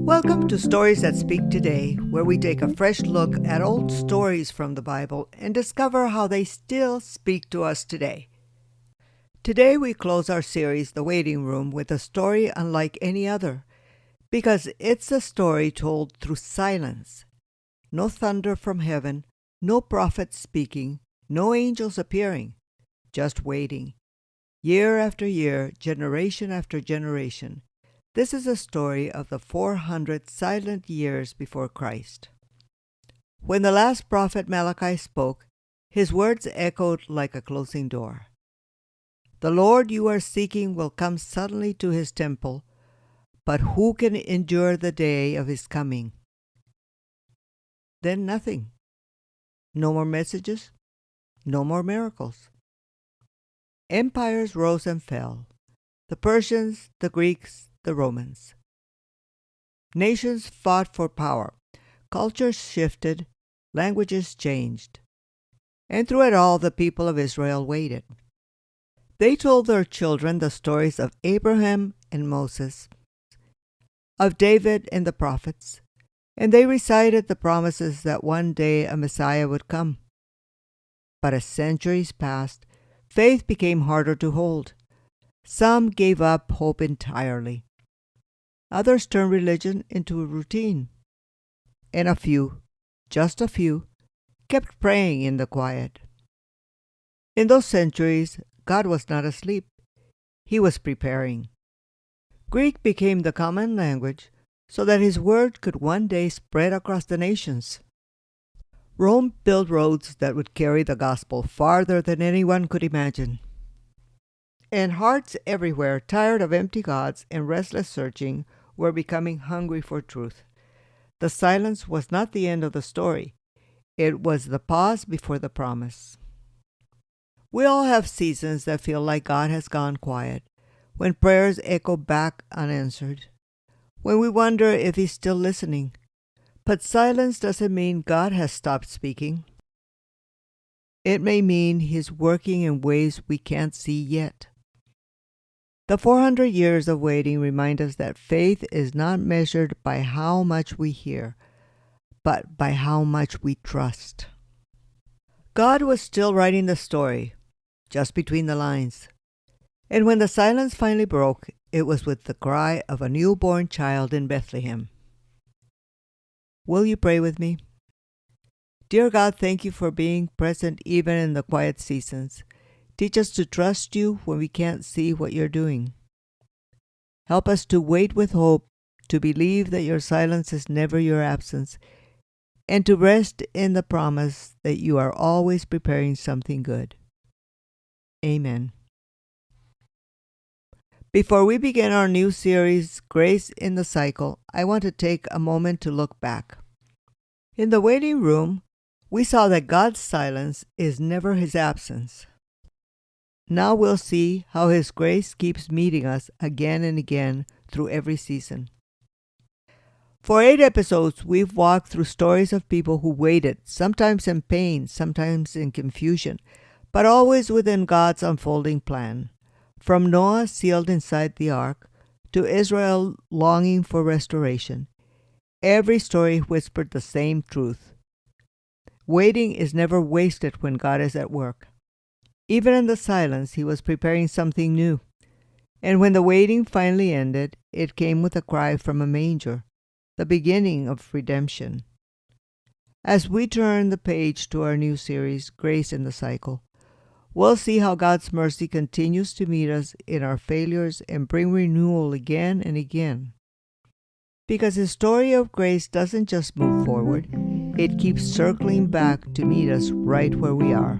Welcome to Stories That Speak Today, where we take a fresh look at old stories from the Bible and discover how they still speak to us today. Today we close our series, The Waiting Room, with a story unlike any other, because it's a story told through silence. No thunder from heaven, no prophets speaking, no angels appearing, just waiting. Year after year, generation after generation. This is a story of the 400 silent years before Christ. When the last prophet Malachi spoke, his words echoed like a closing door. The Lord you are seeking will come suddenly to his temple, but who can endure the day of his coming? Then nothing. No more messages, no more miracles. Empires rose and fell. The Persians, the Greeks, the Romans. Nations fought for power. Cultures shifted. Languages changed. And through it all, the people of Israel waited. They told their children the stories of Abraham and Moses, of David and the prophets, and they recited the promises that one day a Messiah would come. But as centuries passed, faith became harder to hold. Some gave up hope entirely. Others turned religion into a routine. And a few, just a few, kept praying in the quiet. In those centuries, God was not asleep. He was preparing. Greek became the common language so that his word could one day spread across the nations. Rome built roads that would carry the gospel farther than anyone could imagine. And hearts everywhere, tired of empty gods and restless searching, were becoming hungry for truth. The silence was not the end of the story. It was the pause before the promise. We all have seasons that feel like God has gone quiet, when prayers echo back unanswered, when we wonder if He's still listening. But silence doesn't mean God has stopped speaking. It may mean He's working in ways we can't see yet. The 400 years of waiting remind us that faith is not measured by how much we hear, but by how much we trust. God was still writing the story, just between the lines. And when the silence finally broke, it was with the cry of a newborn child in Bethlehem. Will you pray with me? Dear God, thank you for being present even in the quiet seasons. Teach us to trust you when we can't see what you're doing. Help us to wait with hope, to believe that your silence is never your absence, and to rest in the promise that you are always preparing something good. Amen. Before we begin our new series, Grace in the Cycle, I want to take a moment to look back. In the waiting room, we saw that God's silence is never his absence. Now we'll see how his grace keeps meeting us again and again through every season. For 8 episodes, we've walked through stories of people who waited, sometimes in pain, sometimes in confusion, but always within God's unfolding plan. From Noah sealed inside the ark to Israel longing for restoration, every story whispered the same truth. Waiting is never wasted when God is at work. Even in the silence, he was preparing something new. And when the waiting finally ended, it came with a cry from a manger, the beginning of redemption. As we turn the page to our new series, Grace in the Cycle, we'll see how God's mercy continues to meet us in our failures and bring renewal again and again. Because his story of grace doesn't just move forward, it keeps circling back to meet us right where we are.